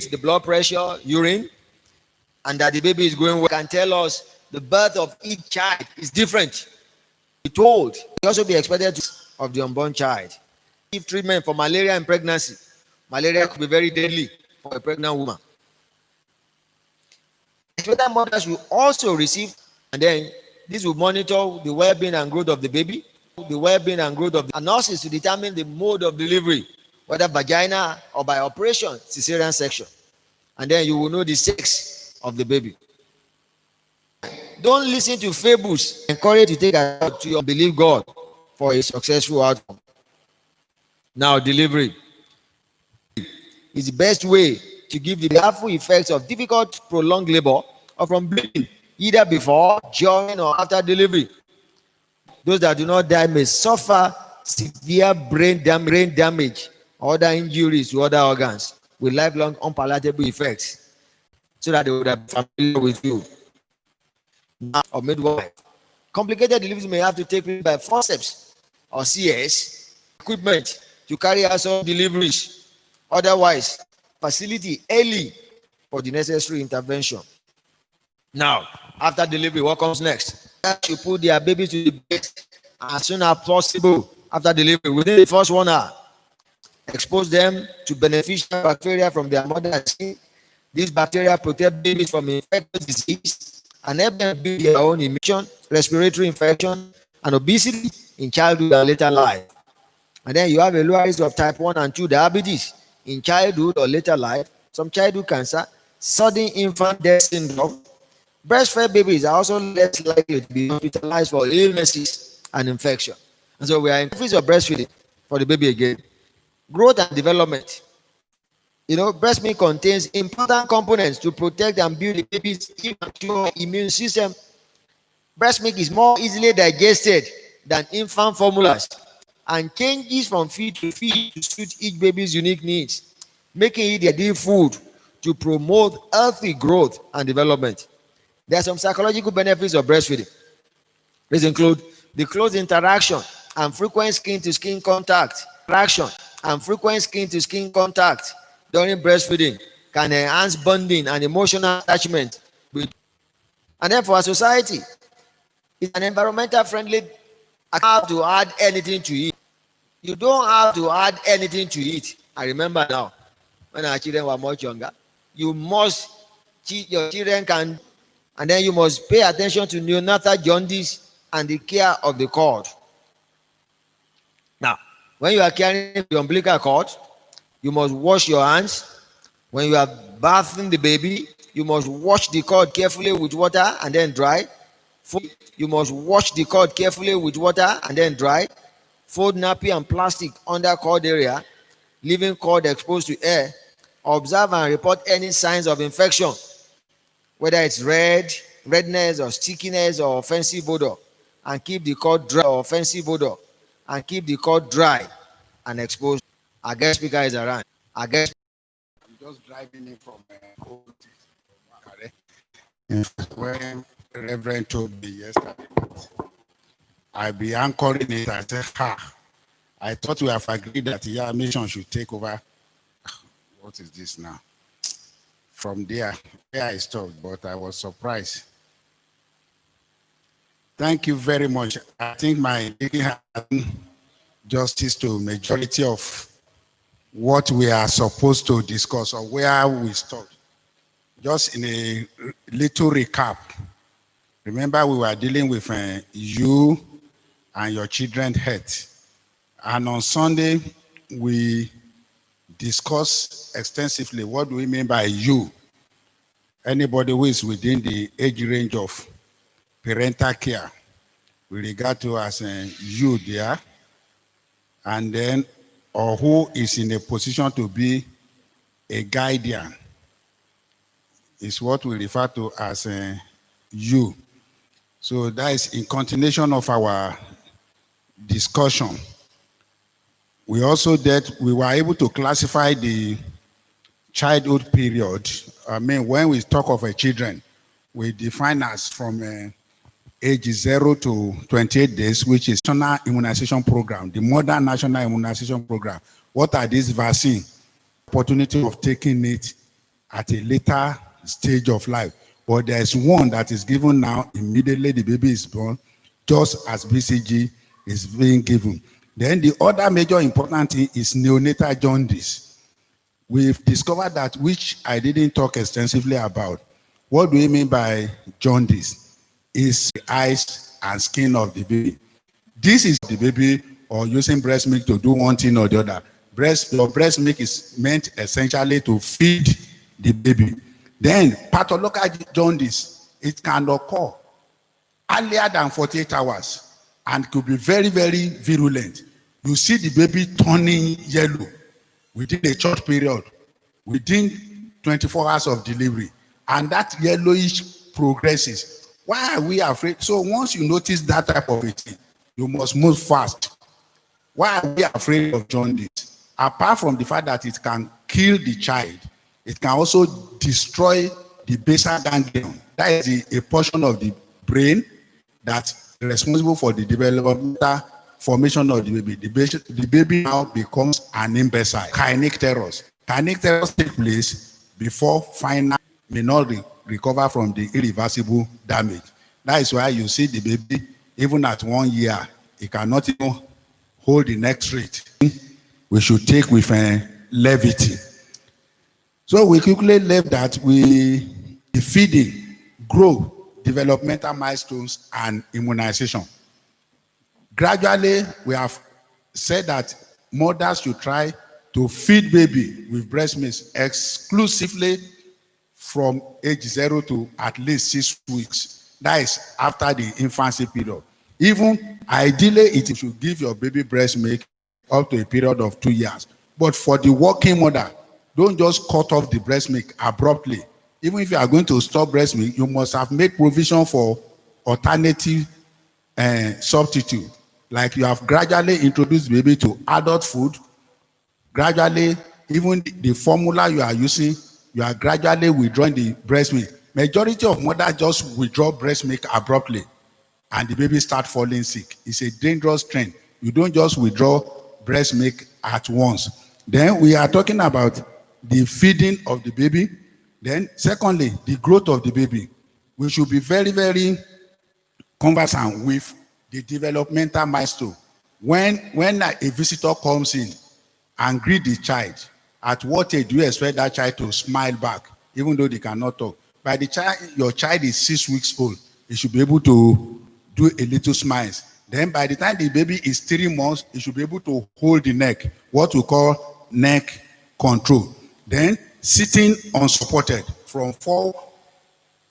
the blood pressure, urine, and that the baby is growing well. Can tell us the birth of each child is different. Be told. It also be expected of the unborn child. Give treatment for malaria in pregnancy. Malaria could be very deadly for a pregnant woman. Expected mothers will also receive, and then this will monitor the well-being and growth of the baby, the well-being and growth of the nurses to determine the mode of delivery, whether vagina or by operation, cesarean section. And then you will know the sex of the baby. Don't listen to fables. Encourage you to take out to your believe God for a successful outcome. Now, delivery is the best way to give the harmful effects of difficult, prolonged labor or from bleeding, either before, during, or after delivery. Those that do not die may suffer severe brain damage or other injuries to other organs with lifelong unpalatable effects, so that they would have been familiar with you. Or midwife. Complicated deliveries may have to take place by forceps or CS, equipment to carry out some deliveries. Otherwise, facility early for the necessary intervention. Now, after delivery, what comes next? You put their baby to the bed as soon as possible after delivery, within the first 1 hour. Expose them to beneficial bacteria from their mother's skin. These bacteria protect babies from infectious disease and help them build their own immune, respiratory infection, and obesity in childhood and later life. And then you have a lower risk of type 1 and 2 diabetes in childhood or later life, some childhood cancer, sudden infant death syndrome. Breastfed babies are also less likely to be hospitalized for illnesses and infection. And so we are in phase of breastfeeding for the baby again. Growth and development. Breast milk contains important components to protect and build the baby's immature immune system. Breast milk is more easily digested than infant formulas and changes from feed to feed to suit each baby's unique needs, making it the ideal food to promote healthy growth and development. There are some psychological benefits of breastfeeding. These include the close interaction and frequent skin-to-skin contact. During breastfeeding can enhance bonding and emotional attachment. And then for our society, it's an environmental friendly. You don't have to add anything to eat. You don't have to add anything to eat. I remember now, when our children were much younger, you must teach your children and then you must pay attention to neonatal jaundice and the care of the cord. Now, when you are carrying the umbilical cord, you must wash your hands. When you are bathing the baby, you must wash the cord carefully with water and then dry. You must wash the cord carefully with water and then dry. Fold nappy and plastic under cord area, leaving cord exposed to air. Observe and report any signs of infection, whether it's redness or stickiness or offensive odor, and keep the cord dry and exposed. Our guest speaker is around. I'm just driving in from when Reverend told me yesterday, I'll be anchoring it. I said, I thought we have agreed that the mission should take over. What is this now? From there I stopped, but I was surprised. Thank you very much. I think my justice to majority of what we are supposed to discuss or where we stopped. Just in a little recap. Remember, we were dealing with you and your children's health. And on Sunday, we discussed extensively what do we mean by you. Anybody who is within the age range of parental care, we regard to as you there. And then, or who is in a position to be a guardian, is what we refer to as you. So that is in continuation of our discussion. We also we were able to classify the childhood period. I mean, when we talk of a children, we define as from age 0 to 28 days, which is National Immunization Program, the modern National Immunization Program. What are these vaccines? Opportunity of taking it at a later stage of life. But there's one that is given now immediately the baby is born, just as BCG is being given. Then the other major important thing is neonatal jaundice. We've discovered that, which I didn't talk extensively about. What do we mean by jaundice? Is the eyes and skin of the baby. This is the baby, or using breast milk to do one thing or the other. Your breast milk is meant essentially to feed the baby. Then pathological jaundice, it can occur earlier than 48 hours and could be very, very virulent. You see the baby turning yellow within a short period, within 24 hours of delivery, and that yellowish progresses. Why are we afraid? So once you notice that type of a thing, you must move fast. Why are we afraid of jaundice? Apart from the fact that it can kill the child, it can also destroy the basal ganglion. That is a portion of the brain that's responsible for the developmental formation of the baby. The baby now becomes an imbecile. Kinecteros. Kinecteros take place before final may not recover from the irreversible damage. That is why you see the baby, even at 1 year, he cannot even hold the neck straight. We should take with levity. So we quickly left that the feeding, growth, developmental milestones, and immunization. Gradually, we have said that mothers should try to feed baby with breast milk exclusively from age 0 to at least 6 weeks. That is after the infancy period. Even ideally, it should give your baby breast milk up to a period of 2 years. But for the working mother, don't just cut off the breast milk abruptly. Even if you are going to stop breast milk, you must have made provision for alternative substitute. Like you have gradually introduced baby to adult food. Gradually, even the formula you are using, you are gradually withdrawing the breast milk. Majority of mothers just withdraw breast milk abruptly and the baby start falling sick. It's a dangerous trend. You don't just withdraw breast milk at once. Then we are talking about the feeding of the baby. Then secondly, the growth of the baby. We should be very, very conversant with the developmental milestone. When a visitor comes in and greet the child, at what age do you expect that child to smile back, even though they cannot talk? By the time your child is 6 weeks old, he should be able to do a little smiles. Then by the time the baby is 3 months, he should be able to hold the neck, what we call neck control. Then sitting unsupported from 4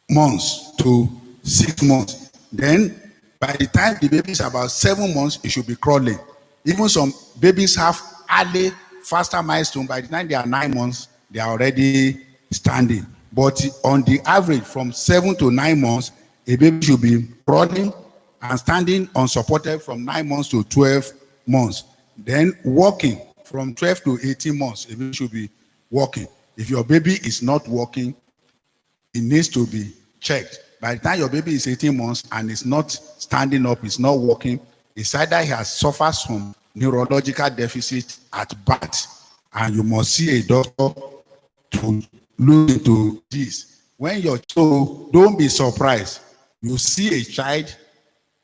months to 6 months. Then by the time the baby is about 7 months, he should be crawling. Even some babies have early, faster milestone. By the time they are 9 months, they are already standing. But on the average, from 7 to 9 months, a baby should be crawling and standing unsupported from 9 months to 12 months. Then walking from 12 to 18 months, a baby should be walking. If your baby is not walking, it needs to be checked. By the time your baby is 18 months and is not standing up, is not walking, it's either he has suffered some neurological deficit at birth, and you must see a doctor to look into this. So don't be surprised. You see a child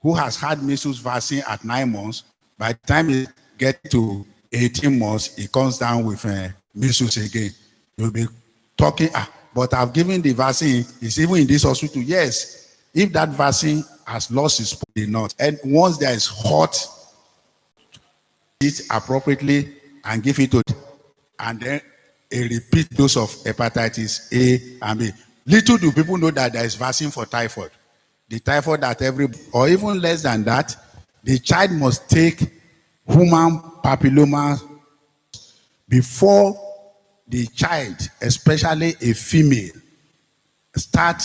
who has had measles vaccine at 9 months. By the time he gets to 18 months, he comes down with measles again. You'll be talking, but I've given the vaccine. It's even in this hospital. Yes, if that vaccine has lost its not, and once there is hot, eat appropriately and give it to, and then a repeat dose of hepatitis A and B. Little do people know that there is vaccine for typhoid. The typhoid that or even less than that, the child must take human papilloma before the child, especially a female, start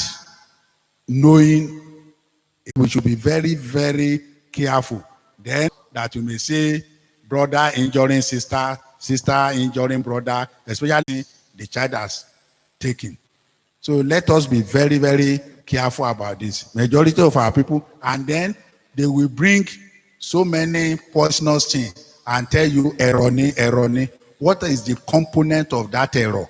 knowing. We should be very, very careful. Then that you may say, brother injuring sister, sister injuring brother, especially the child has taken. So let us be very, very careful about this. Majority of our people, and then they will bring so many poisonous things and tell you error. What is the component of that error?